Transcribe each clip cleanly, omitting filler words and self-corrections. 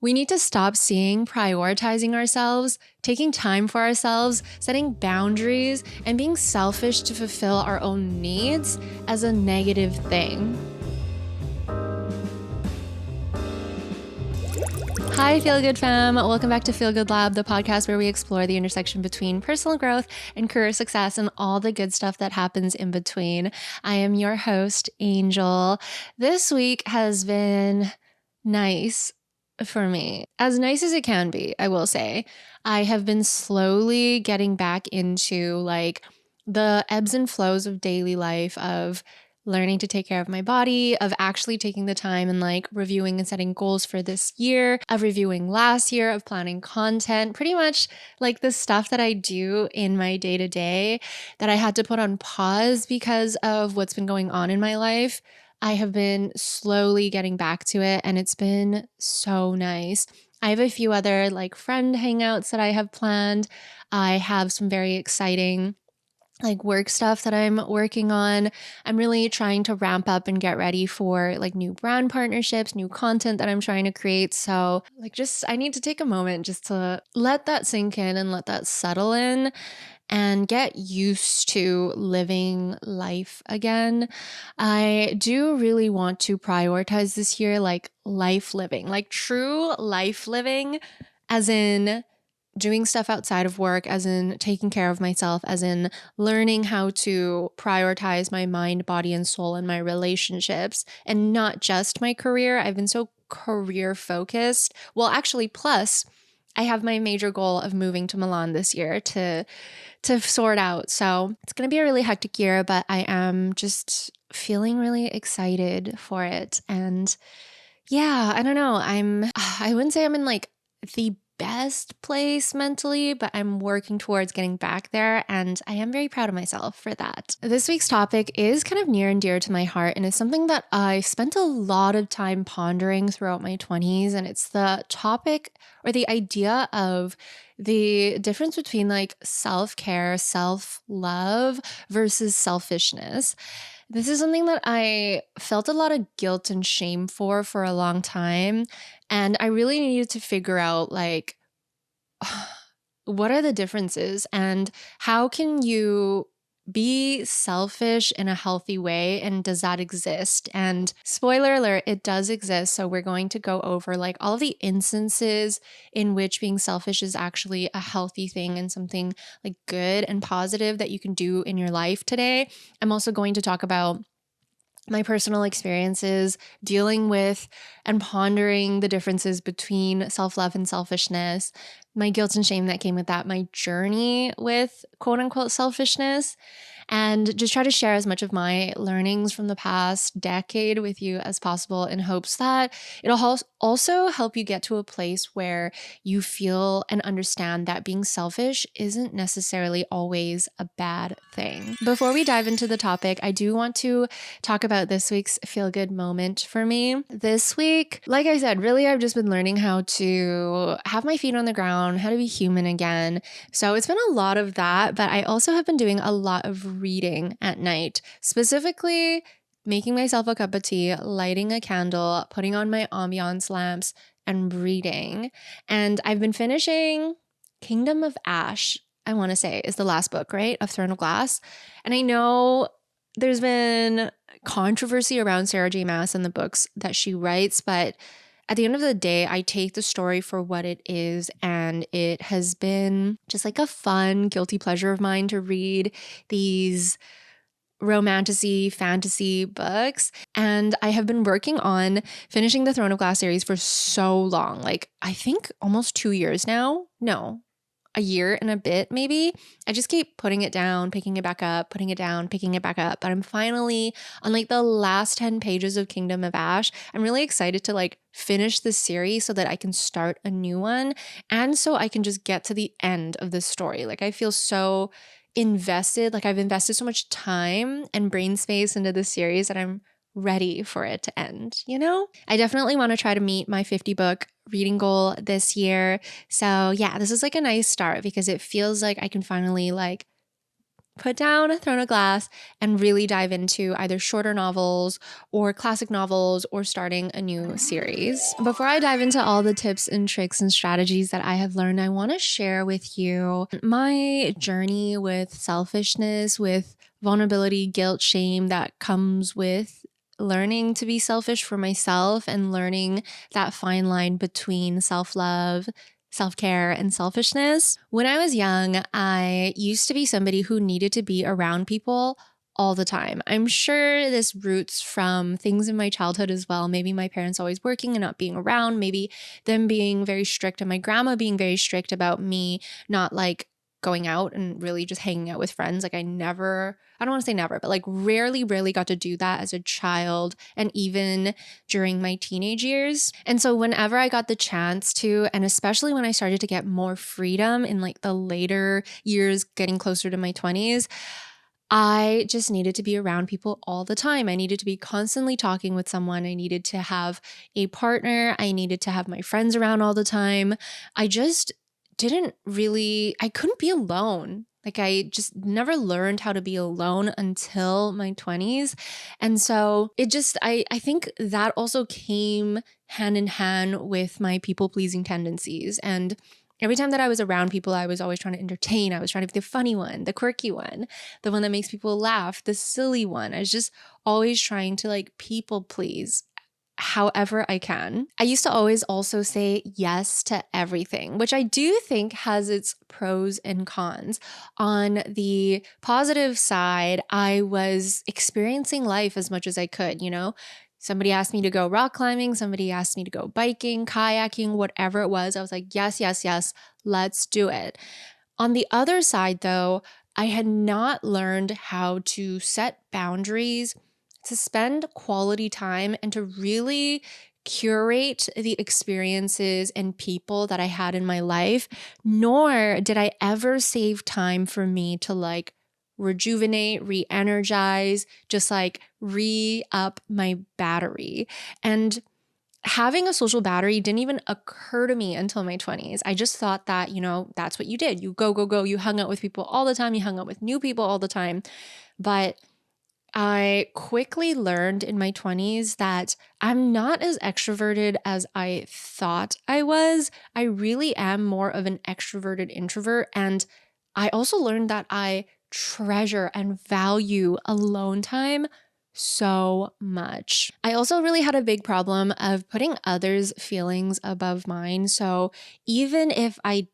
We need to stop seeing prioritizing ourselves, taking time for ourselves, setting boundaries, and being selfish to fulfill our own needs as a negative thing. Hi, Feel Good fam. Welcome back to Feel Good Lab, the podcast where we explore the intersection between personal growth and career success and all the good stuff that happens in between. I am your host, Angel. This week has been nice for me. As nice as it can be, I will say. I have been slowly getting back into the ebbs and flows of daily life, of learning to take care of my body, of actually taking the time and reviewing and setting goals for this year, of reviewing last year, of planning content, pretty much like the stuff that I do in my day to day that I had to put on pause because of what's been going on in my life. I have been slowly getting back to it and it's been so nice. I have a few other friend hangouts that I have planned. I have some very exciting work stuff that I'm working on. I'm really trying to ramp up and get ready for new brand partnerships, new content that I'm trying to create. So I need to take a moment just to let that sink in and let that settle in and get used to living life again. I do really want to prioritize this year life living, true life living, as in doing stuff outside of work, as in taking care of myself, as in learning how to prioritize my mind, body, and soul and my relationships, and not just my career. I've been so career focused. Well, actually, plus I have my major goal of moving to Milan this year to sort out. So it's going to be a really hectic year, but I am just feeling really excited for it. And yeah, I don't know. I wouldn't say I'm in the best place mentally, but I'm working towards getting back there, and I am very proud of myself for that. This week's topic is kind of near and dear to my heart, and it's something that I spent a lot of time pondering throughout my 20s, and it's the topic or the idea of the difference between self-care, self-love versus selfishness. This is something that I felt a lot of guilt and shame for a long time. And I really needed to figure out what are the differences and how can you be selfish in a healthy way, and does that exist? And spoiler alert, it does exist. So we're going to go over all of the instances in which being selfish is actually a healthy thing and something good and positive that you can do in your life today. I'm also going to talk about my personal experiences dealing with and pondering the differences between self-love and selfishness, my guilt and shame that came with that, my journey with quote unquote selfishness, and just try to share as much of my learnings from the past decade with you as possible in hopes that it'll also help you get to a place where you feel and understand that being selfish isn't necessarily always a bad thing. Before we dive into the topic, I do want to talk about this week's feel-good moment for me. This week, like I said, really I've just been learning how to have my feet on the ground, how to be human again. So it's been a lot of that, but I also have been doing a lot of reading at night, specifically making myself a cup of tea, lighting a candle, putting on my ambiance lamps, and reading. And I've been finishing Kingdom of Ash, I want to say, is the last book, right? Of Throne of Glass. And I know there's been controversy around Sarah J. Maas and the books that she writes, but at the end of the day, I take the story for what it is, and it has been just a fun, guilty pleasure of mine to read these romantasy, fantasy books. And I have been working on finishing the Throne of Glass series for so long, I think almost 2 years now. No, a year and a bit maybe. I just keep putting it down, picking it back up, putting it down, picking it back up. But I'm finally on the last 10 pages of Kingdom of Ash. I'm really excited to finish this series so that I can start a new one, and so I can just get to the end of the story. I feel so invested, I've invested so much time and brain space into this series that I'm ready for it to end, I definitely want to try to meet my 50 book reading goal this year. So yeah, this is a nice start because it feels like I can finally put down Throne of Glass and really dive into either shorter novels or classic novels or starting a new series. Before I dive into all the tips and tricks and strategies that I have learned, I want to share with you my journey with selfishness, with vulnerability, guilt, shame that comes with learning to be selfish for myself and learning that fine line between self-love, self-care, and selfishness. When I was young, I used to be somebody who needed to be around people all the time. I'm sure this roots from things in my childhood as well. Maybe my parents always working and not being around, maybe them being very strict and my grandma being very strict about me not like going out and really just hanging out with friends. Like I don't want to say never, but like rarely got to do that as a child and even during my teenage years. And so whenever I got the chance to, and especially when I started to get more freedom in like the later years, getting closer to my 20s, I just needed to be around people all the time. I needed to be constantly talking with someone. I needed to have a partner. I needed to have my friends around all the time. I just I couldn't be alone. Like I just never learned how to be alone until my 20s. And so I think that also came hand in hand with my people pleasing tendencies. And every time that I was around people, I was always trying to entertain. I was trying to be the funny one, the quirky one, the one that makes people laugh, the silly one. I was just always trying to like people please however I can. I used to always also say yes to everything, which I do think has its pros and cons. On the positive side, I was experiencing life as much as I could, you know? Somebody asked me to go rock climbing, somebody asked me to go biking, kayaking, whatever it was. I was like, yes, yes, yes, let's do it. On the other side, though, I had not learned how to set boundaries, to spend quality time, and to really curate the experiences and people that I had in my life, nor did I ever save time for me to like rejuvenate, re-energize, just like re-up my battery. And having a social battery didn't even occur to me until my 20s. I just thought that, that's what you did. You go. You hung out with people all the time. You hung out with new people all the time. But I quickly learned in my 20s that I'm not as extroverted as I thought I was. I really am more of an extroverted introvert. And I also learned that I treasure and value alone time so much. I also really had a big problem of putting others' feelings above mine. So even if I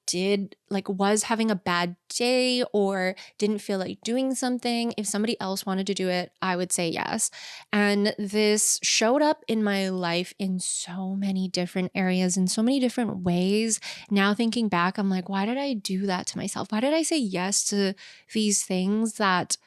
was having a bad day or didn't feel like doing something, if somebody else wanted to do it, I would say yes. And this showed up in my life in so many different areas, in so many different ways. Now thinking back, I'm like, why did I do that to myself? Why did I say yes to these things that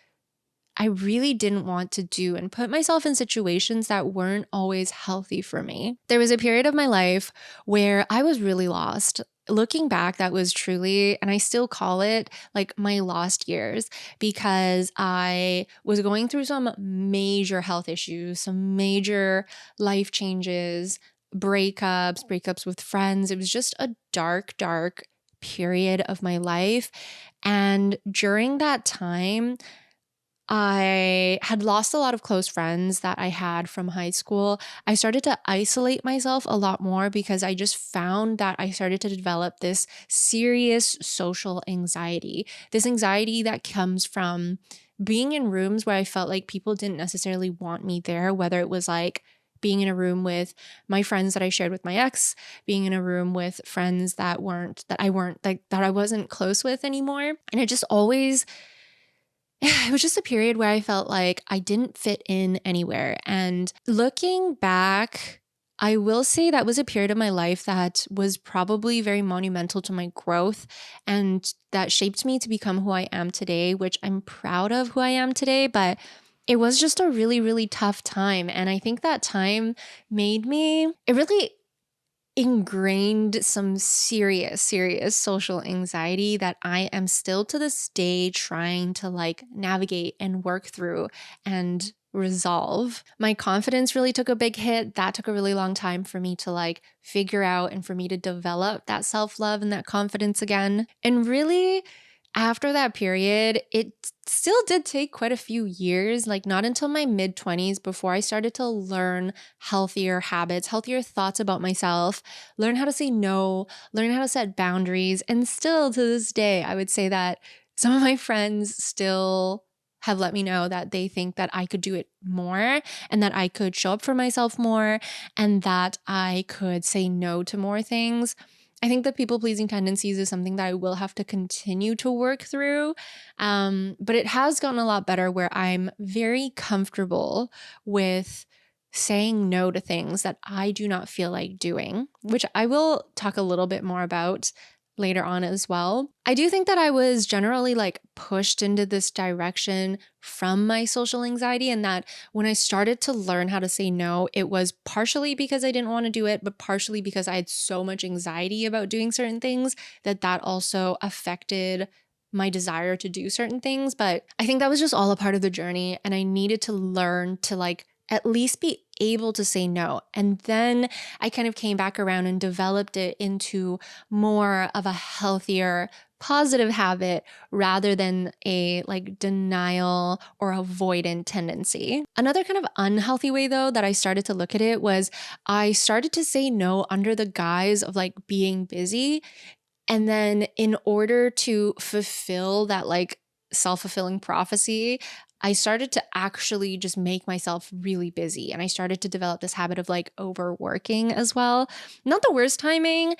I really didn't want to do and put myself in situations that weren't always healthy for me? There was a period of my life where I was really lost. Looking back, that was truly, and I still call it like my lost years, because I was going through some major health issues, some major life changes, breakups with friends. It was just a dark period of my life. And during that time, I had lost a lot of close friends that I had from high school. I started to isolate myself a lot more because I just found that I started to develop this serious social anxiety, this anxiety that comes from being in rooms where I felt like people didn't necessarily want me there, whether it was like being in a room with my friends that I shared with my ex, being in a room with friends that I wasn't close with anymore. And it was just a period where I felt like I didn't fit in anywhere. And looking back, I will say that was a period of my life that was probably very monumental to my growth and that shaped me to become who I am today, which I'm proud of who I am today. But it was just a really, really tough time. And I think that time it really ingrained some serious social anxiety that I am still to this day trying to like navigate and work through and resolve. My confidence really took a big hit. That took a really long time for me to like figure out and for me to develop that self-love and that confidence again. And really, after that period, it still did take quite a few years, like not until my mid-20s before I started to learn healthier habits, healthier thoughts about myself, learn how to say no, learn how to set boundaries. And still to this day, I would say that some of my friends still have let me know that they think that I could do it more and that I could show up for myself more and that I could say no to more things. I think the people pleasing tendencies is something that I will have to continue to work through. But it has gotten a lot better where I'm very comfortable with saying no to things that I do not feel like doing, which I will talk a little bit more about later on as well. I do think that I was generally like pushed into this direction from my social anxiety, and that when I started to learn how to say no, it was partially because I didn't want to do it, but partially because I had so much anxiety about doing certain things that also affected my desire to do certain things. But I think that was just all a part of the journey, and I needed to learn to like at least be able to say no. And then I kind of came back around and developed it into more of a healthier, positive habit rather than a like denial or avoidant tendency. Another kind of unhealthy way though that I started to look at it was I started to say no under the guise of like being busy. And then in order to fulfill that like self-fulfilling prophecy, I started to actually just make myself really busy. And I started to develop this habit of like overworking as well. Not the worst timing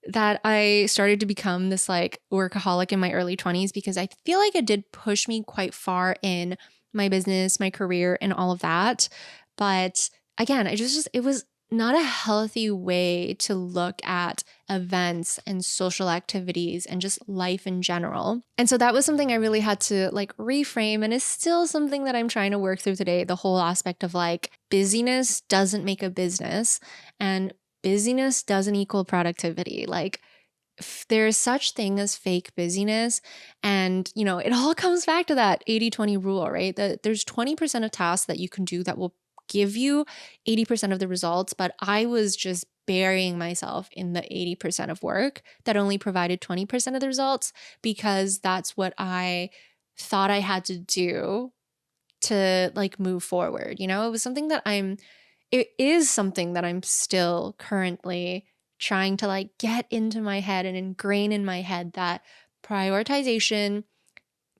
that I started to become this like workaholic in my early 20s, because I feel like it did push me quite far in my business, my career, and all of that. But again, it was not a healthy way to look at events and social activities and just life in general. And so that was something I really had to like reframe, and is still something that I'm trying to work through today. The whole aspect of like busyness doesn't make a business, and busyness doesn't equal productivity. Like there's such thing as fake busyness. And, it all comes back to that 80-20 rule, right? That there's 20% of tasks that you can do that will give you 80% of the results. But I was just burying myself in the 80% of work that only provided 20% of the results, because that's what I thought I had to do to like move forward. It was something that it is something that I'm still currently trying to like get into my head and ingrain in my head, that prioritization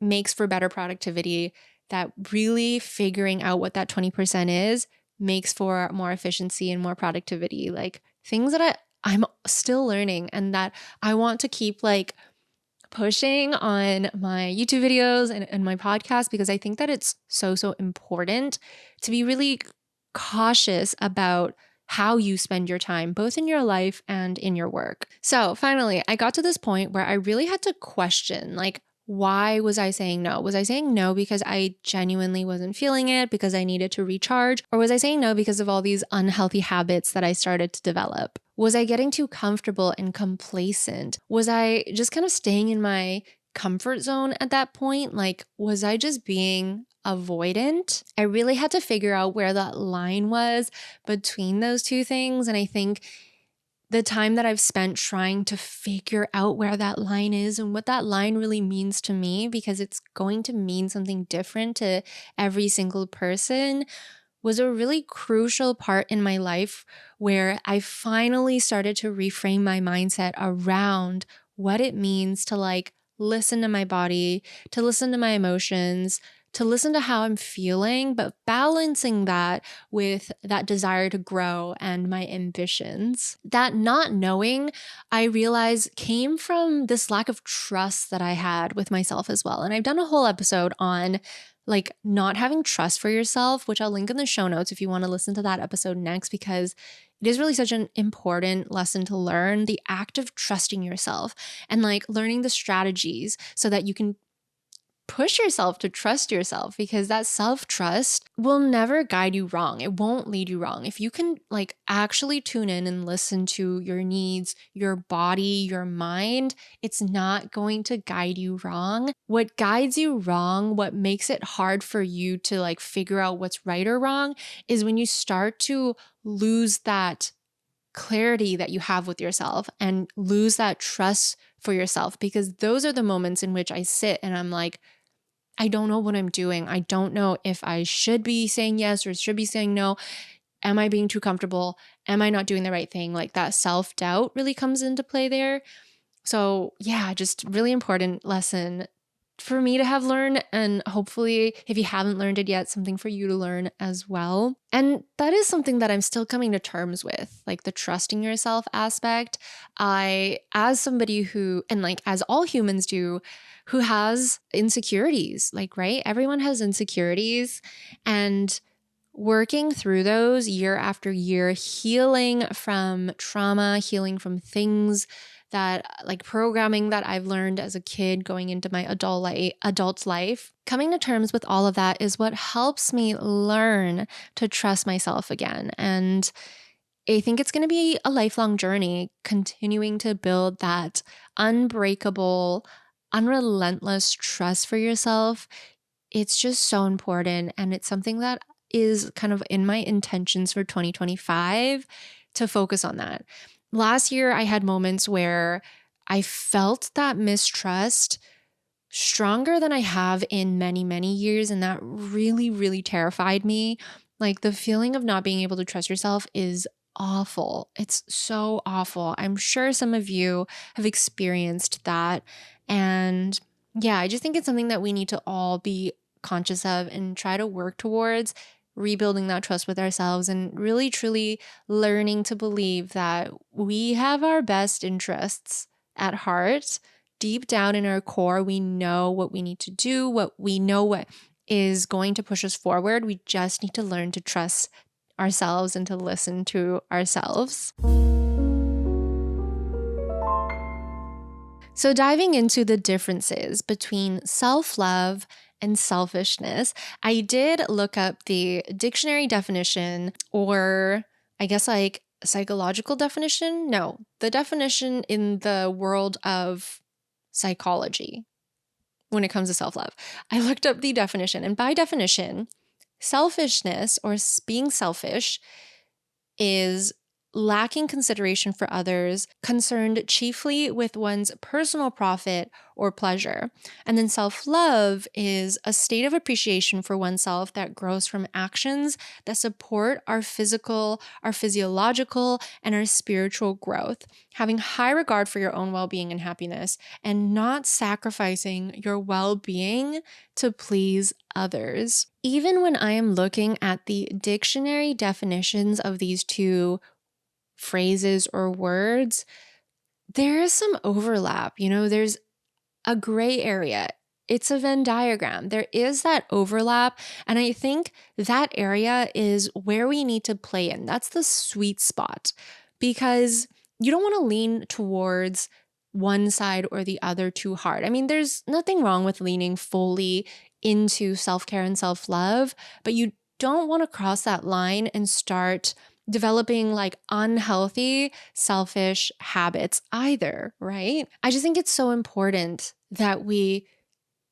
makes for better productivity, that really figuring out what that 20% is makes for more efficiency and more productivity. Like things that I'm still learning, and that I want to keep like pushing on my YouTube videos and my podcast, because I think that it's so important to be really cautious about how you spend your time, both in your life and in your work. So finally, I got to this point where I really had to question, like, why was I saying no? Was I saying no because I genuinely wasn't feeling it, because I needed to recharge? Or was I saying no because of all these unhealthy habits that I started to develop? Was I getting too comfortable and complacent? Was I just kind of staying in my comfort zone at that point? Like, was I just being avoidant? I really had to figure out where that line was between those two things. And I think the time that I've spent trying to figure out where that line is and what that line really means to me, because it's going to mean something different to every single person, was a really crucial part in my life, where I finally started to reframe my mindset around what it means to like listen to my body, to listen to my emotions, to listen to how I'm feeling, but balancing that with that desire to grow and my ambitions. That not knowing, I realize, came from this lack of trust that I had with myself as well. And I've done a whole episode on like not having trust for yourself, which I'll link in the show notes if you want to listen to that episode next, because it is really such an important lesson to learn, the act of trusting yourself and like learning the strategies so that you can push yourself to trust yourself, because that self-trust will never guide you wrong. It won't lead you wrong. If you can like actually tune in and listen to your needs, your body, your mind, it's not going to guide you wrong. What guides you wrong, what makes it hard for you to like figure out what's right or wrong, is when you start to lose that clarity that you have with yourself and lose that trust for yourself, because those are the moments in which I sit and I'm like, I don't know what I'm doing. I don't know if I should be saying yes or should be saying no. Am I being too comfortable? Am I not doing the right thing? Like that self-doubt really comes into play there. So yeah, just really important lesson for me to have learned. And hopefully, if you haven't learned it yet, something for you to learn as well. And that is something that I'm still coming to terms with, like the trusting yourself aspect. As somebody who, and like as all humans do, who has insecurities, like, right? Everyone has insecurities. And working through those year after year, healing from trauma, healing from things that like programming that I've learned as a kid going into my adult life, coming to terms with all of that is what helps me learn to trust myself again. And I think it's going to be a lifelong journey, continuing to build that unbreakable, unrelentless trust for yourself. It's just so important. And it's something that is kind of in my intentions for 2025 to focus on that. Last year, I had moments where I felt that mistrust stronger than I have in many, many years. And that really, really terrified me. Like the feeling of not being able to trust yourself is awful. It's so awful. I'm sure some of you have experienced that. And yeah, I just think it's something that we need to all be conscious of and try to work towards rebuilding that trust with ourselves and really truly learning to believe that we have our best interests at heart. Deep down in our core, we know what we need to do, what is going to push us forward. We just need to learn to trust ourselves and to listen to ourselves. So diving into the differences between self-love and selfishness, I did look up the dictionary definition, or I guess like psychological definition. No, the definition in the world of psychology when it comes to self-love. I looked up the definition, and by definition, selfishness or being selfish is lacking consideration for others, concerned chiefly with one's personal profit or pleasure. And then self-love is a state of appreciation for oneself that grows from actions that support our physical, our physiological, and our spiritual growth, having high regard for your own well-being and happiness, and not sacrificing your well-being to please others. Even when I am looking at the dictionary definitions of these two phrases or words, there is some overlap. There's a gray area. It's a Venn diagram. There is that overlap. And I think that area is where we need to play in. That's the sweet spot, because you don't want to lean towards one side or the other too hard. I mean, there's nothing wrong with leaning fully into self-care and self-love, but you don't want to cross that line and start developing like unhealthy, selfish habits either, right? I just think it's so important that we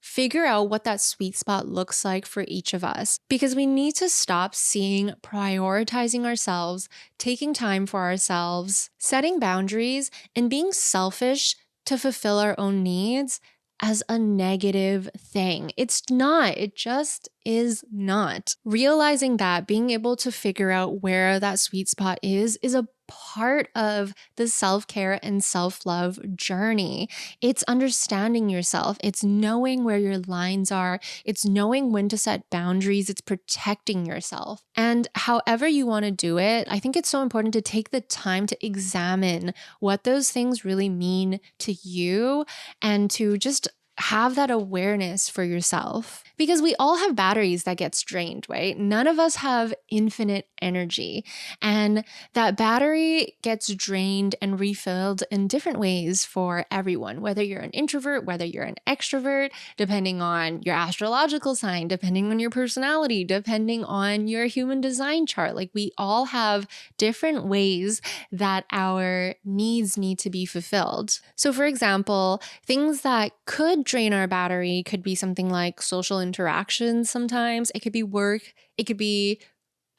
figure out what that sweet spot looks like for each of us, because we need to stop seeing prioritizing ourselves, taking time for ourselves, setting boundaries, and being selfish to fulfill our own needs as a negative thing. It's not. It just is not. Realizing that, being able to figure out where that sweet spot is a part of the self-care and self-love journey. It's understanding yourself. It's knowing where your lines are. It's knowing when to set boundaries. It's protecting yourself. And however you want to do it, I think it's so important to take the time to examine what those things really mean to you and to just have that awareness for yourself. Because we all have batteries that gets drained, right? None of us have infinite energy. And that battery gets drained and refilled in different ways for everyone, whether you're an introvert, whether you're an extrovert, depending on your astrological sign, depending on your personality, depending on your human design chart. Like we all have different ways that our needs need to be fulfilled. So for example, things that could drain our battery could be something like social interactions sometimes. It could be work. It could be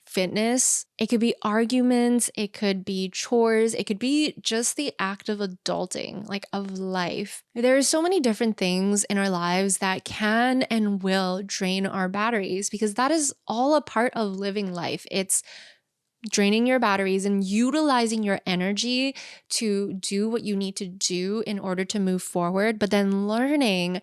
fitness, it could be arguments, it could be chores, it could be just the act of adulting, like of life. There are so many different things in our lives that can and will drain our batteries because that is all a part of living life. It's draining your batteries and utilizing your energy to do what you need to do in order to move forward, but then learning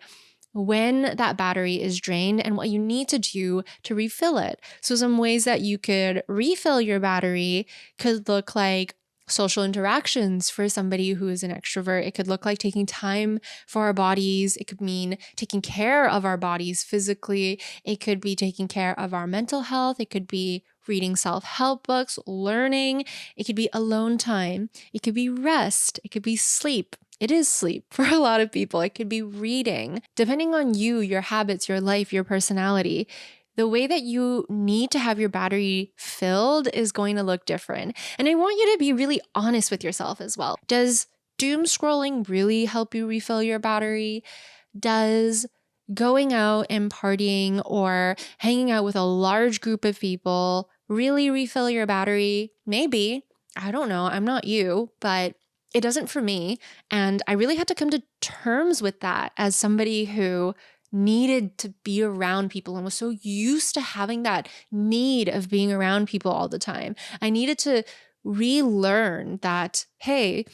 when that battery is drained and what you need to do to refill it. So some ways that you could refill your battery could look like social interactions for somebody who is an extrovert. It could look like taking time for our bodies. It could mean taking care of our bodies physically. It could be taking care of our mental health. It could be reading self-help books, learning. It could be alone time. It could be rest. It could be sleep. It is sleep for a lot of people. It could be reading. Depending on you, your habits, your life, your personality, the way that you need to have your battery filled is going to look different. And I want you to be really honest with yourself as well. Does doom scrolling really help you refill your battery? Does going out and partying or hanging out with a large group of people really refill your battery? Maybe. I don't know. I'm not you, but it doesn't for me. And I really had to come to terms with that as somebody who needed to be around people and was so used to having that need of being around people all the time. I needed to relearn that, hey,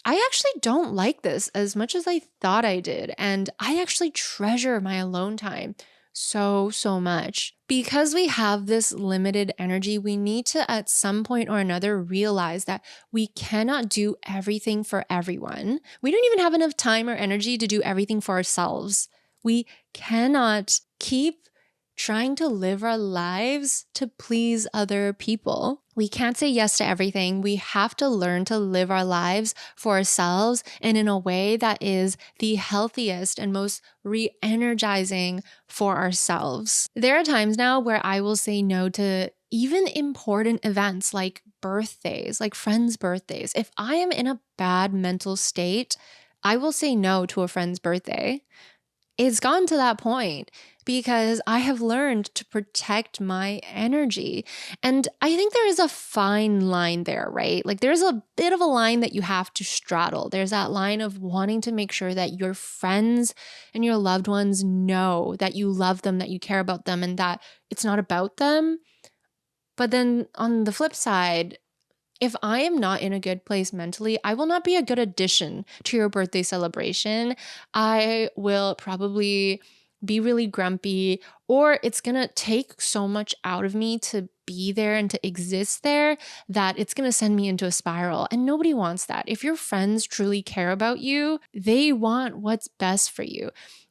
I actually don't like this as much as I thought I did. And I actually treasure my alone time so much. Because we have this limited energy, we need to at some point or another realize that we cannot do everything for everyone. We don't even have enough time or energy to do everything for ourselves. We cannot keep trying to live our lives to please other people. We can't say yes to everything. We have to learn to live our lives for ourselves and in a way that is the healthiest and most re-energizing for ourselves. There are times now where I will say no to even important events like birthdays, like friends' birthdays. If I am in a bad mental state, I will say no to a friend's birthday. It's gone to that point because I have learned to protect my energy. And I think there is a fine line there, right? Like there's a bit of a line that you have to straddle. There's that line of wanting to make sure that your friends and your loved ones know that you love them, that you care about them, and that it's not about them. But then on the flip side, if I am not in a good place mentally, I will not be a good addition to your birthday celebration. I will probably be really grumpy, or it's going to take so much out of me to be there and to exist there that it's going to send me into a spiral. And nobody wants that. If your friends truly care about you, they want what's best for you.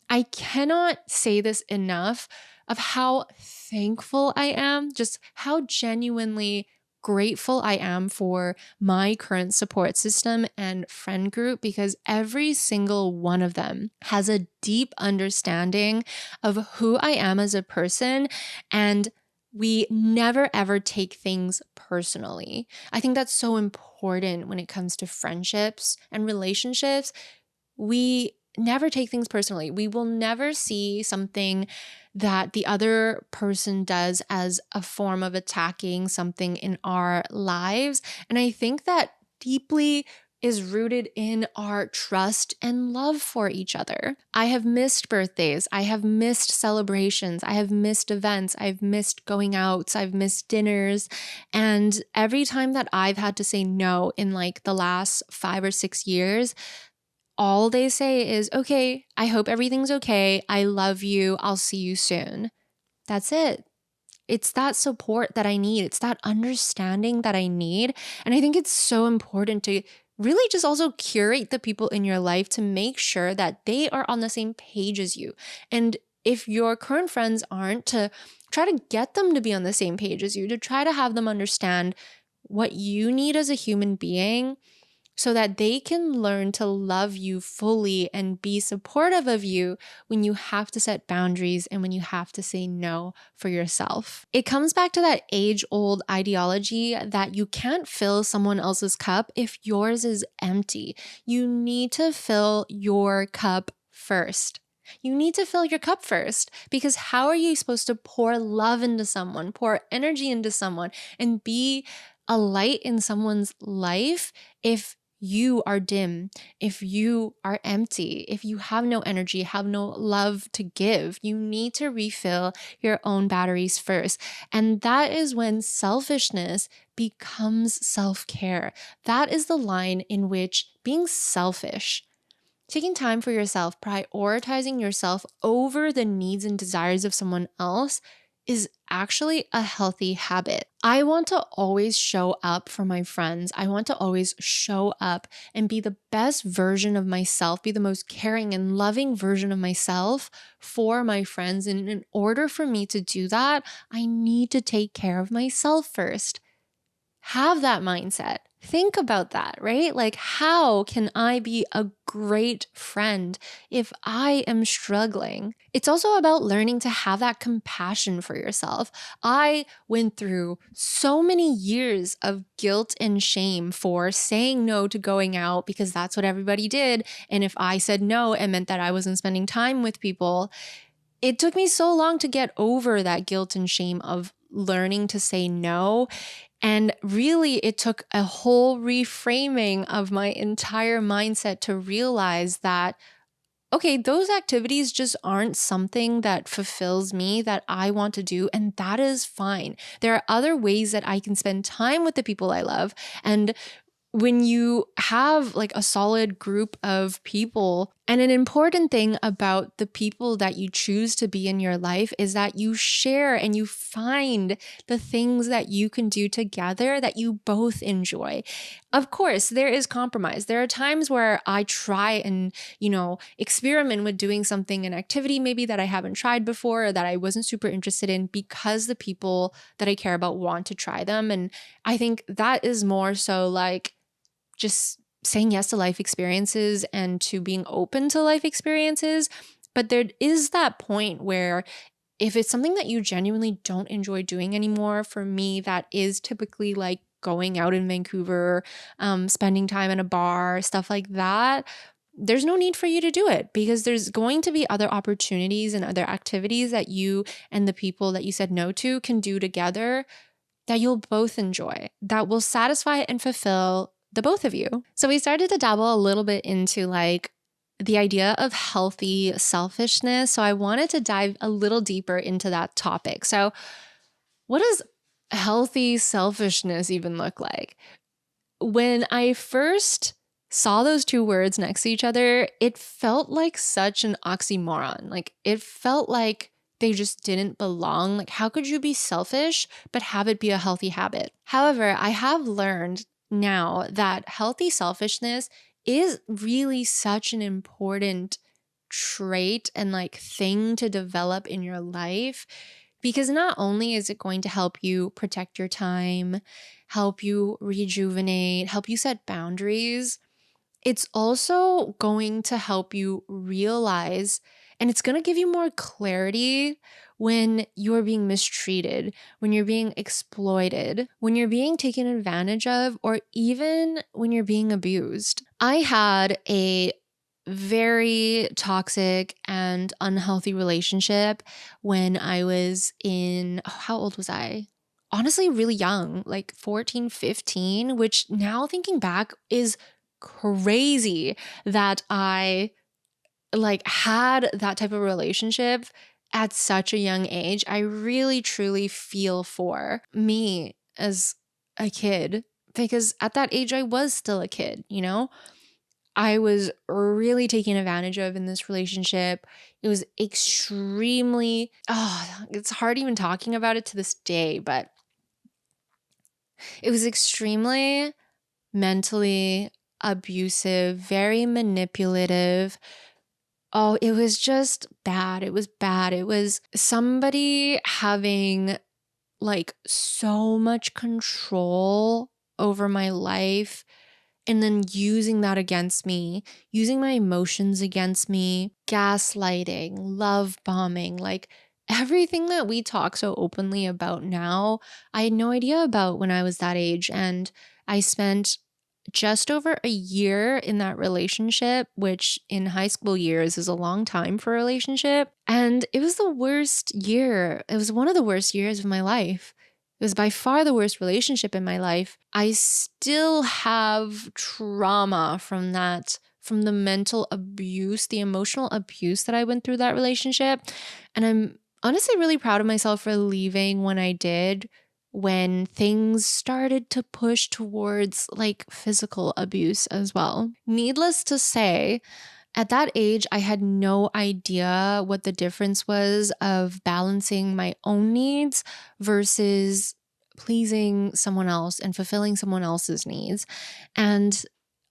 I cannot say this enough of how thankful I am, just how genuinely grateful I am for my current support system and friend group, because every single one of them has a deep understanding of who I am as a person, and we never ever take things personally. I think that's so important when it comes to friendships and relationships. We never take things personally. We will never see something that the other person does as a form of attacking something in our lives. And I think that deeply is rooted in our trust and love for each other. I have missed birthdays. I have missed celebrations. I have missed events. I've missed going out. I've missed dinners. And every time that I've had to say no in like the last 5 or 6 years, all they say is, okay, I hope everything's okay. I love you. I'll see you soon. That's it. It's that support that I need. It's that understanding that I need. And I think it's so important to really just also curate the people in your life to make sure that they are on the same page as you. And if your current friends aren't, to try to get them to be on the same page as you, to try to have them understand what you need as a human being, so that they can learn to love you fully and be supportive of you when you have to set boundaries and when you have to say no for yourself. It comes back to that age-old ideology that you can't fill someone else's cup if yours is empty. You need to fill your cup first. You need to fill your cup first, because how are you supposed to pour love into someone, pour energy into someone, and be a light in someone's life if you are dim, if you are empty, if you have no energy, have no love to give? You need to refill your own batteries first. And that is when selfishness becomes self-care. That is the line in which being selfish, taking time for yourself, prioritizing yourself over the needs and desires of someone else, is actually a healthy habit. I want to always show up for my friends. I want to always show up and be the best version of myself, be the most caring and loving version of myself for my friends. And in order for me to do that, I need to take care of myself first. Have that mindset. Think about that, right? Like, how can I be a great friend if I am struggling? It's also about learning to have that compassion for yourself. I went through so many years of guilt and shame for saying no to going out because that's what everybody did. And if I said no, it meant that I wasn't spending time with people. It took me so long to get over that guilt and shame of learning to say no. And really, it took a whole reframing of my entire mindset to realize that, okay, those activities just aren't something that fulfills me, that I want to do, and that is fine. There are other ways that I can spend time with the people I love. And when you have like a solid group of people, and an important thing about the people that you choose to be in your life is that you share and you find the things that you can do together that you both enjoy. Of course, there is compromise. There are times where I try and, experiment with doing something, an activity maybe that I haven't tried before or that I wasn't super interested in, because the people that I care about want to try them. And I think that is more so like just saying yes to life experiences and to being open to life experiences. But there is that point where if it's something that you genuinely don't enjoy doing anymore, for me, that is typically like going out in Vancouver, spending time in a bar, stuff like that. There's no need for you to do it, because there's going to be other opportunities and other activities that you and the people that you said no to can do together that you'll both enjoy, that will satisfy and fulfill the both of you. So we started to dabble a little bit into like the idea of healthy selfishness. So I wanted to dive a little deeper into that topic. So what does healthy selfishness even look like? When I first saw those two words next to each other, it felt like such an oxymoron. Like it felt like they just didn't belong. Like, how could you be selfish but have it be a healthy habit? However, I have learned now that healthy selfishness is really such an important trait and like thing to develop in your life, because not only is it going to help you protect your time, help you rejuvenate, help you set boundaries, it's also going to help you realize, and it's going to give you more clarity when you're being mistreated, when you're being exploited, when you're being taken advantage of, or even when you're being abused. I had a very toxic and unhealthy relationship when I was how old was I? Honestly, really young, like 14, 15, which now thinking back is crazy that I like had that type of relationship at such a young age. I really truly feel for me as a kid, because at that age I was still a kid, I was really taken advantage of in this relationship. It was extremely, it's hard even talking about it to this day, but it was extremely mentally abusive, very manipulative. Oh, it was just bad. It was bad. It was somebody having like so much control over my life and then using that against me, using my emotions against me, gaslighting, love bombing, like everything that we talk so openly about now, I had no idea about when I was that age. And I spent just over a year in that relationship, which in high school years is a long time for a relationship. And it was the worst year. It was one of the worst years of my life. It was by far the worst relationship in my life. I still have trauma from that, from the mental abuse, the emotional abuse that I went through that relationship. And I'm honestly really proud of myself for leaving when I did, when things started to push towards like physical abuse as well. Needless to say, at that age, I had no idea what the difference was of balancing my own needs versus pleasing someone else and fulfilling someone else's needs. And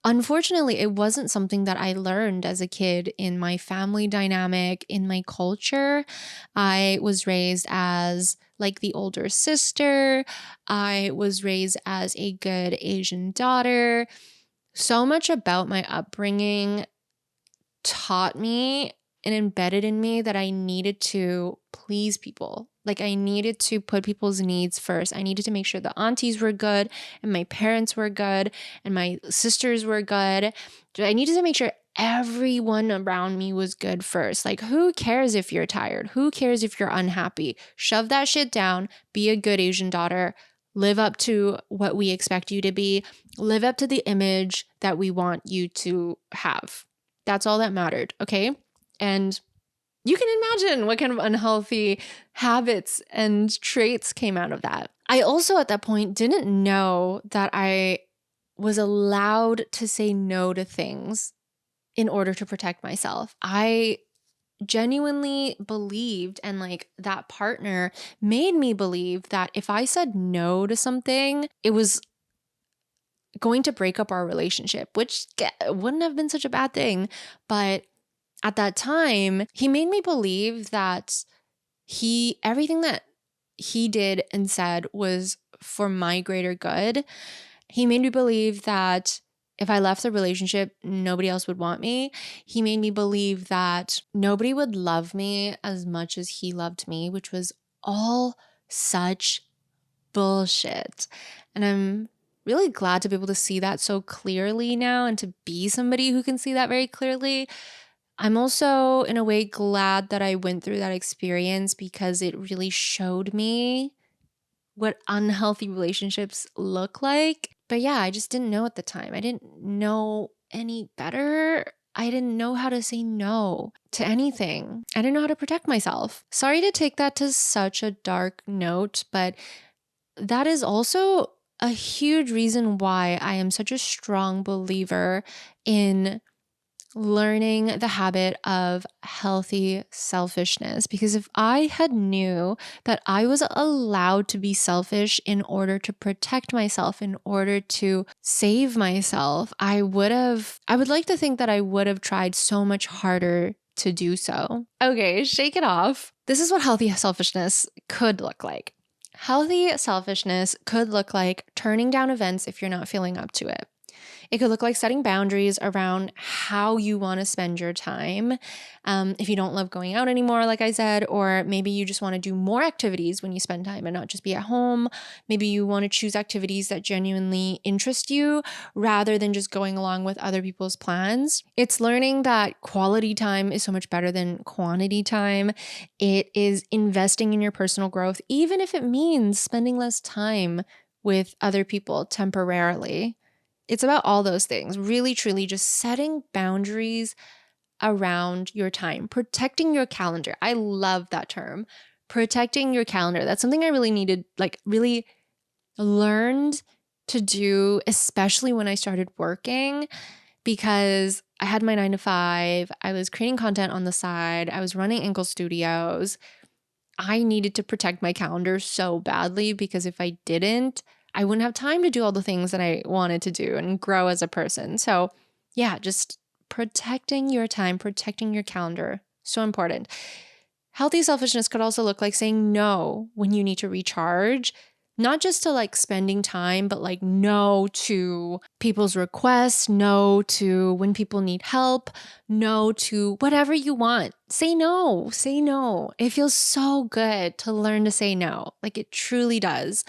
unfortunately, it wasn't something that I learned as a kid in my family dynamic, in my culture. I was raised as like the older sister. I was raised as a good Asian daughter. So much about my upbringing taught me and embedded in me that I needed to please people. Like I needed to put people's needs first. I needed to make sure the aunties were good and my parents were good and my sisters were good. I needed to make sure everyone around me was good first. Like who cares if you're tired? Who cares if you're unhappy? Shove that shit down. Be a good Asian daughter. Live up to what we expect you to be. Live up to the image that we want you to have. That's all that mattered, okay? And you can imagine what kind of unhealthy habits and traits came out of that. I also at that point didn't know that I was allowed to say no to things in order to protect myself. I genuinely believed, and like that partner made me believe that if I said no to something, it was going to break up our relationship, which wouldn't have been such a bad thing. But at that time, he made me believe that everything that he did and said was for my greater good. He made me believe that if I left the relationship, nobody else would want me. He made me believe that nobody would love me as much as he loved me, which was all such bullshit. And I'm really glad to be able to see that so clearly now and to be somebody who can see that very clearly. I'm also, in a way, glad that I went through that experience because it really showed me what unhealthy relationships look like. But yeah, I just didn't know at the time. I didn't know any better. I didn't know how to say no to anything. I didn't know how to protect myself. Sorry to take that to such a dark note, but that is also a huge reason why I am such a strong believer in learning the habit of healthy selfishness. Because if I had knew that I was allowed to be selfish in order to protect myself, in order to save myself, I would like to think that I would have tried so much harder to do so. Okay, shake it off. This is what healthy selfishness could look like. Healthy selfishness could look like turning down events if you're not feeling up to it. It could look like setting boundaries around how you want to spend your time. If you don't love going out anymore, like I said, or maybe you just want to do more activities when you spend time and not just be at home. Maybe you want to choose activities that genuinely interest you rather than just going along with other people's plans. It's learning that quality time is so much better than quantity time. It is investing in your personal growth, even if it means spending less time with other people temporarily. It's about all those things, really, truly just setting boundaries around your time, protecting your calendar. I love that term, protecting your calendar. That's something I really needed, like really learned to do, especially when I started working, because I had my 9 to 5. I was creating content on the side. I was running ankle studios. I needed to protect my calendar so badly because if I didn't, I wouldn't have time to do all the things that I wanted to do and grow as a person. So yeah, just protecting your time, protecting your calendar, so important. Healthy selfishness could also look like saying no when you need to recharge. Not just to like spending time, but like no to people's requests, no to when people need help, no to whatever you want. Say no, say no. It feels so good to learn to say no. Like it truly does.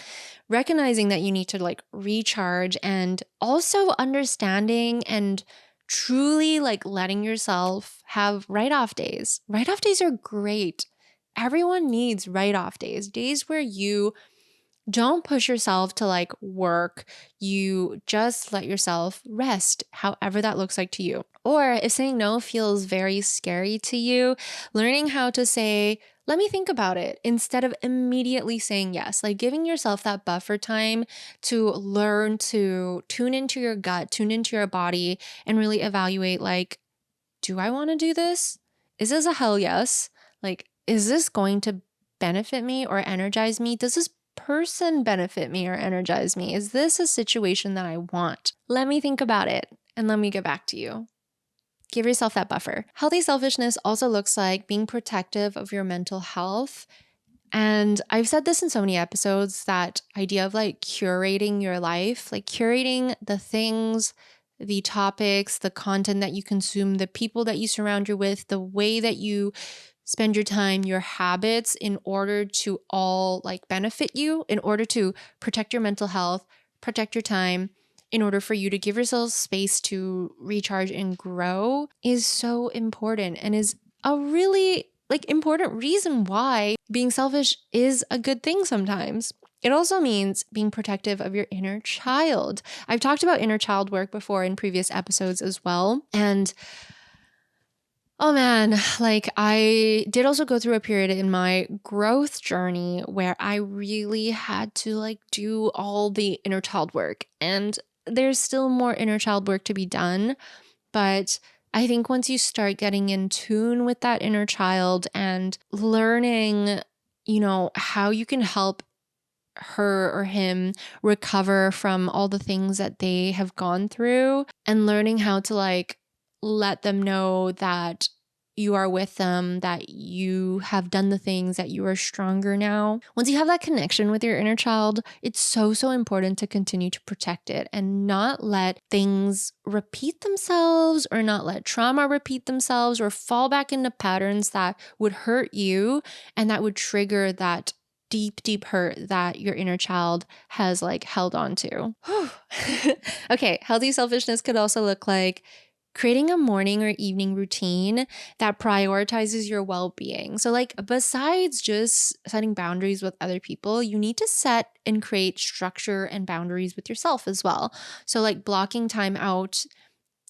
Recognizing that you need to like recharge and also understanding and truly like letting yourself have write-off days. Write-off days are great. Everyone needs write-off days, days where you don't push yourself to like work. You just let yourself rest, however that looks like to you. Or if saying no feels very scary to you, learning how to say, let me think about it instead of immediately saying yes, like giving yourself that buffer time to learn to tune into your gut, tune into your body, and really evaluate like, do I want to do this? Is this a hell yes? Like, is this going to benefit me or energize me? Does this person benefit me or energize me? Is this a situation that I want? Let me think about it and let me get back to you. Give yourself that buffer. Healthy selfishness also looks like being protective of your mental health. And I've said this in so many episodes, that idea of like curating your life, like curating the things, the topics, the content that you consume, the people that you surround you with, the way that you spend your time, your habits, in order to all like benefit you, in order to protect your mental health, protect your time, in order for you to give yourself space to recharge and grow, is so important and is a really like important reason why being selfish is a good thing sometimes. It also means being protective of your inner child. I've talked about inner child work before in previous episodes as well. And oh man, like I did also go through a period in my growth journey where I really had to like do all the inner child work. And there's still more inner child work to be done. But I think once you start getting in tune with that inner child and learning, how you can help her or him recover from all the things that they have gone through, and learning how to like let them know that you are with them, that you have done the things, that you are stronger now. Once you have that connection with your inner child, it's so, so important to continue to protect it and not let things repeat themselves, or not let trauma repeat themselves, or fall back into patterns that would hurt you and that would trigger that deep, deep hurt that your inner child has like held on to. Okay, healthy selfishness could also look like creating a morning or evening routine that prioritizes your well-being. So like besides just setting boundaries with other people, you need to set and create structure and boundaries with yourself as well. So like blocking time out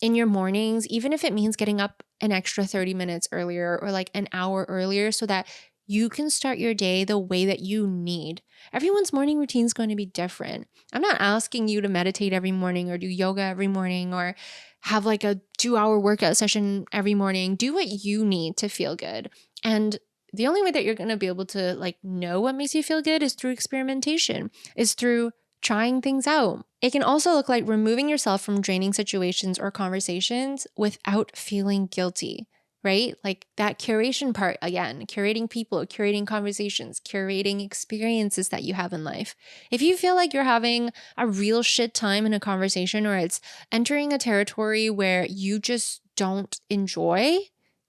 in your mornings, even if it means getting up an extra 30 minutes earlier or like an hour earlier, so that you can start your day the way that you need. Everyone's morning routine is going to be different. I'm not asking you to meditate every morning or do yoga every morning or have like a 2-hour workout session every morning. Do what you need to feel good. And the only way that you're going to be able to like know what makes you feel good is through experimentation, is through trying things out. It can also look like removing yourself from draining situations or conversations without feeling guilty, right? Like that curation part again, curating people, curating conversations, curating experiences that you have in life. If you feel like you're having a real shit time in a conversation, or it's entering a territory where you just don't enjoy,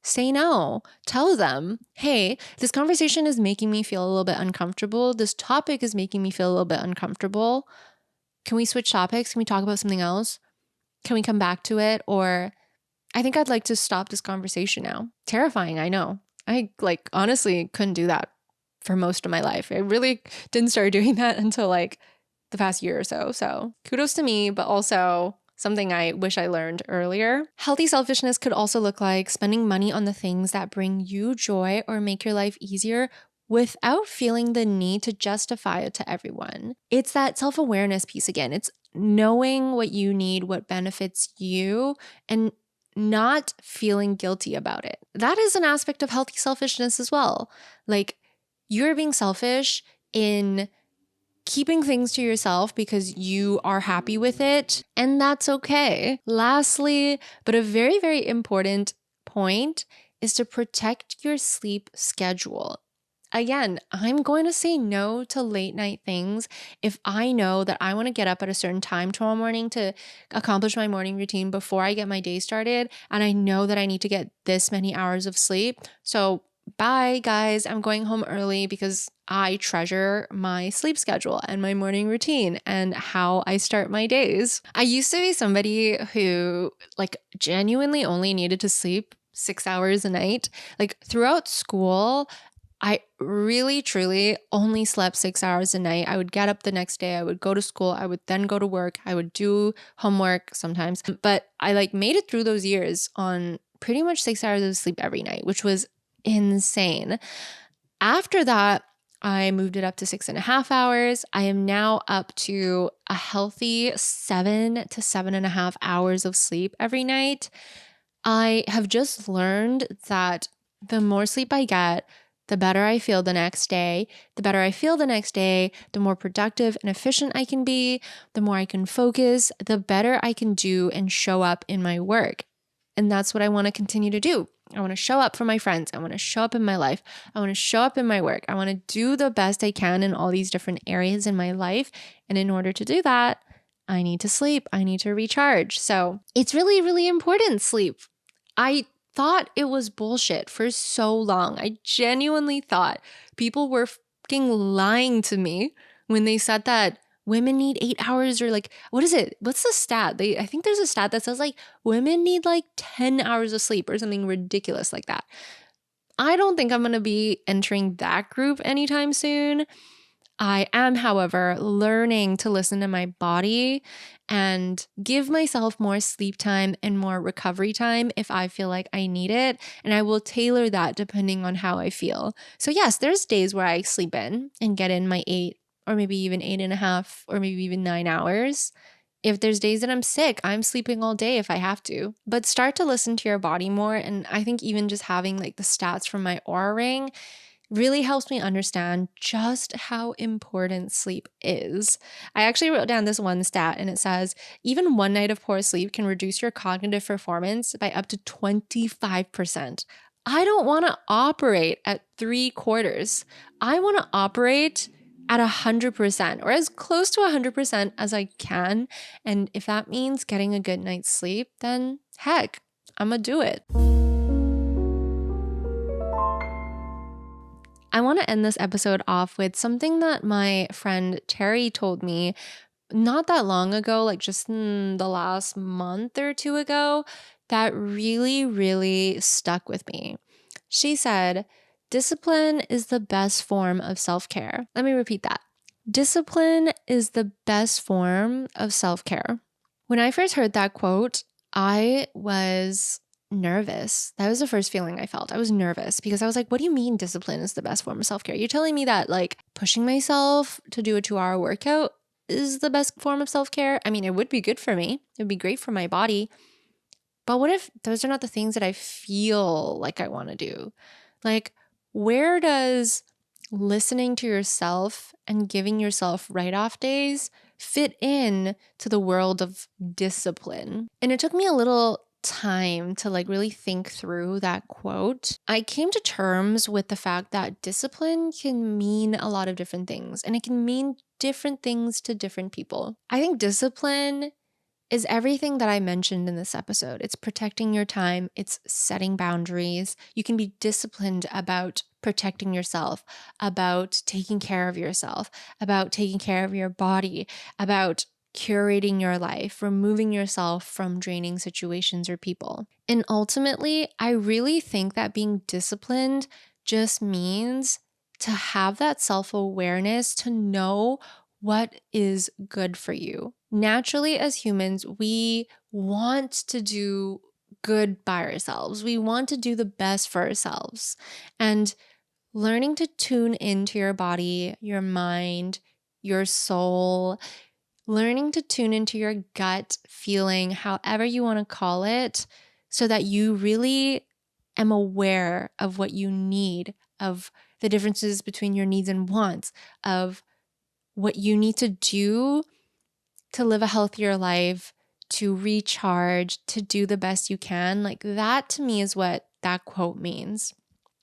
say no. Tell them, hey, this conversation is making me feel a little bit uncomfortable. This topic is making me feel a little bit uncomfortable. Can we switch topics? Can we talk about something else? Can we come back to it? Or I think I'd like to stop this conversation now. Terrifying, I know. I like honestly couldn't do that for most of my life. I really didn't start doing that until like the past year or so. So kudos to me, but also something I wish I learned earlier. Healthy selfishness could also look like spending money on the things that bring you joy or make your life easier without feeling the need to justify it to everyone. It's that self-awareness piece again. It's knowing what you need, what benefits you, and not feeling guilty about it. That is an aspect of healthy selfishness as well. Like you're being selfish in keeping things to yourself because you are happy with it, and that's okay. Lastly, but a very, very important point, is to protect your sleep schedule. again, I'm going to say no to late night things if I know that I want to get up at a certain time tomorrow morning to accomplish my morning routine before I get my day started. And I know that I need to get this many hours of sleep. So bye, guys. I'm going home early because I treasure my sleep schedule and my morning routine and how I start my days. I used to be somebody who like genuinely only needed to sleep 6 hours a night. Like throughout school, I really, truly only slept 6 hours a night. I would get up the next day. I would go to school. I would then go to work. I would do homework sometimes. But I like made it through those years on pretty much 6 hours of sleep every night, which was insane. After that, I moved it up to 6.5 hours. I am now up to a healthy 7 to 7.5 hours of sleep every night. I have just learned that the more sleep I get, the better I feel the next day. The better I feel the next day, the more productive and efficient I can be, the more I can focus, the better I can do and show up in my work. And that's what I want to continue to do. I want to show up for my friends. I want to show up in my life. I want to show up in my work. I want to do the best I can in all these different areas in my life. And in order to do that, I need to sleep. I need to recharge. So it's really, really important, sleep. I thought it was bullshit for so long. I genuinely thought people were fucking lying to me when they said that women need 8 hours or like, what is it? What's the stat? I think there's a stat that says like women need like 10 hours of sleep or something ridiculous like that. I don't think I'm going to be entering that group anytime soon. I am, however, learning to listen to my body and give myself more sleep time and more recovery time if I feel like I need it. And I will tailor that depending on how I feel. So yes, there's days where I sleep in and get in my 8 or maybe even 8.5 or maybe even 9 hours. If there's days that I'm sick, I'm sleeping all day if I have to. But start to listen to your body more. And I think even just having like the stats from my Aura Ring really helps me understand just how important sleep is. I actually wrote down this one stat and it says, even one night of poor sleep can reduce your cognitive performance by up to 25%. I don't want to operate at 3/4. I want to operate at 100% or as close to 100% as I can. And if that means getting a good night's sleep, then heck, I'm gonna do it. I want to end this episode off with something that my friend Terry told me not that long ago, like just in the last month or two ago, that really, really stuck with me. She said, discipline is the best form of self-care. Let me repeat that. Discipline is the best form of self-care. When I first heard that quote, I was nervous. That was the first feeling I felt. I was nervous because I was like, what do you mean discipline is the best form of self-care? You're telling me that like pushing myself to do a 2-hour workout is the best form of self-care? I mean, it would be good for me. It would be great for my body. But what if those are not the things that I feel like I want to do? Like, where does listening to yourself and giving yourself write-off days fit in to the world of discipline? And it took me a little time to like really think through that quote. I came to terms with the fact that discipline can mean a lot of different things and it can mean different things to different people. I think discipline is everything that I mentioned in this episode. It's protecting your time, it's setting boundaries. You can be disciplined about protecting yourself, about taking care of yourself, about taking care of your body, about curating your life, removing yourself from draining situations or people. And ultimately, I really think that being disciplined just means to have that self-awareness, to know what is good for you. Naturally, as humans, we want to do good by ourselves. We want to do the best for ourselves. And learning to tune into your body, your mind, your soul, learning to tune into your gut feeling, however you want to call it, so that you really am aware of what you need, of the differences between your needs and wants, of what you need to do to live a healthier life, to recharge, to do the best you can. Like that to me is what that quote means.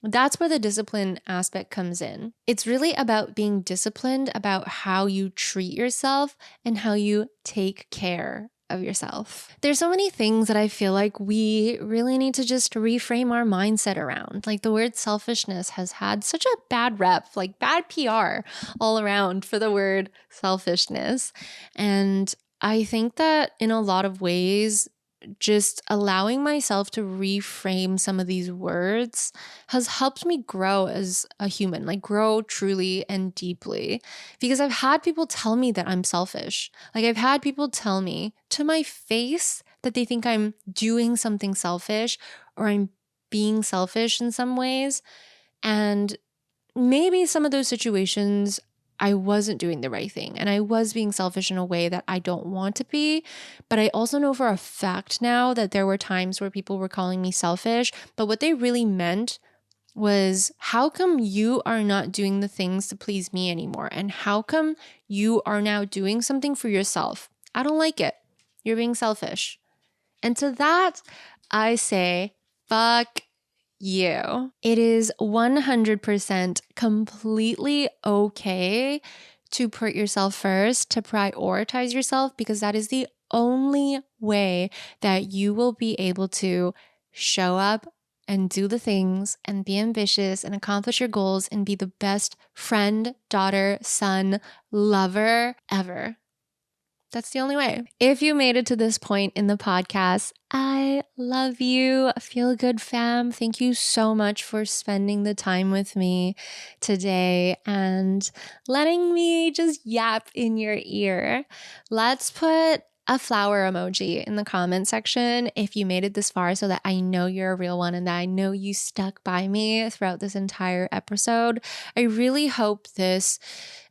That's where the discipline aspect comes in. It's really about being disciplined about how you treat yourself and how you take care of yourself. There's so many things that I feel like we really need to just reframe our mindset around. Like the word selfishness has had such a bad rep, like bad PR all around for the word selfishness. And I think that in a lot of ways, just allowing myself to reframe some of these words has helped me grow as a human, like grow truly and deeply. Because I've had people tell me that I'm selfish. Like I've had people tell me to my face that they think I'm doing something selfish or I'm being selfish in some ways. And maybe some of those situations I wasn't doing the right thing and I was being selfish in a way that I don't want to be. But I also know for a fact now that there were times where people were calling me selfish, but what they really meant was, how come you are not doing the things to please me anymore? And how come you are now doing something for yourself? I don't like it. You're being selfish. And to that, I say, fuck you. It is 100% completely okay to put yourself first, to prioritize yourself, because that is the only way that you will be able to show up and do the things and be ambitious and accomplish your goals and be the best friend, daughter, son, lover ever. That's the only way. If you made it to this point in the podcast, I love you. Feel good, fam. Thank you so much for spending the time with me today and letting me just yap in your ear. Let's put a flower emoji in the comment section if you made it this far, so that I know you're a real one and that I know you stuck by me throughout this entire episode. I really hope this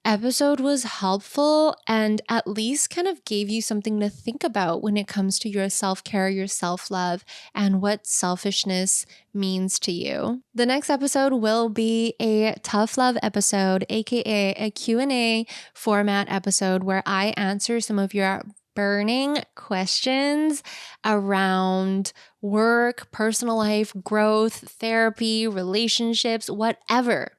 episode was helpful and at least kind of gave you something to think about when it comes to your self-care, your self-love, and what selfishness means to you. The next episode will be a tough love episode, aka a Q&A format episode where I answer some of your burning questions around work, personal life, growth, therapy, relationships, whatever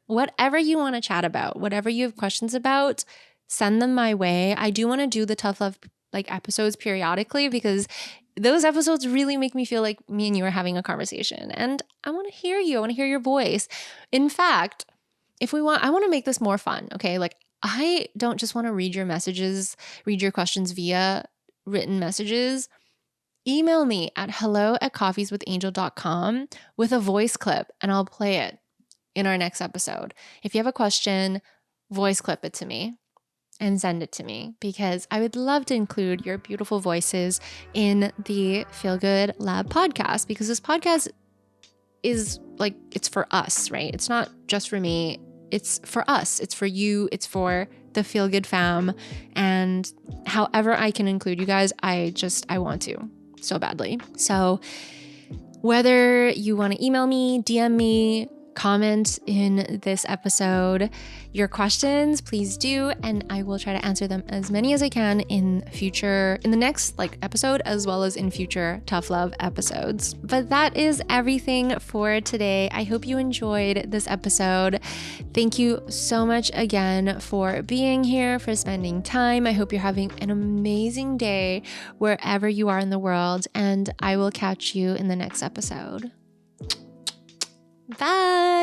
you want to chat about, whatever you have questions about, send them my way. I do want to do the tough love episodes periodically because those episodes really make me feel like me and you are having a conversation, and I want to hear you. I want to hear your voice. In fact, I want to make this more fun. Okay. I don't just want to read your messages, read your questions via written messages. Email me at hello@coffeeswithangel.com with a voice clip and I'll play it in our next episode. If you have a question, voice clip it to me and send it to me, because I would love to include your beautiful voices in the Feel Good Lab podcast, because this podcast is it's for us, right? It's not just for me. It's for us. It's for you. It's for the Feel Good fam. And however I can include you guys, I want to so badly. So whether you want to email me, DM me, comment in this episode your questions, please do, and I will try to answer them as many as I can in the next episode, as well as in future tough love episodes. But that is everything for today. I hope you enjoyed this episode. Thank you so much again for being here, for spending time. I hope you're having an amazing day wherever you are in the world, and I will catch you in the next episode. Bye.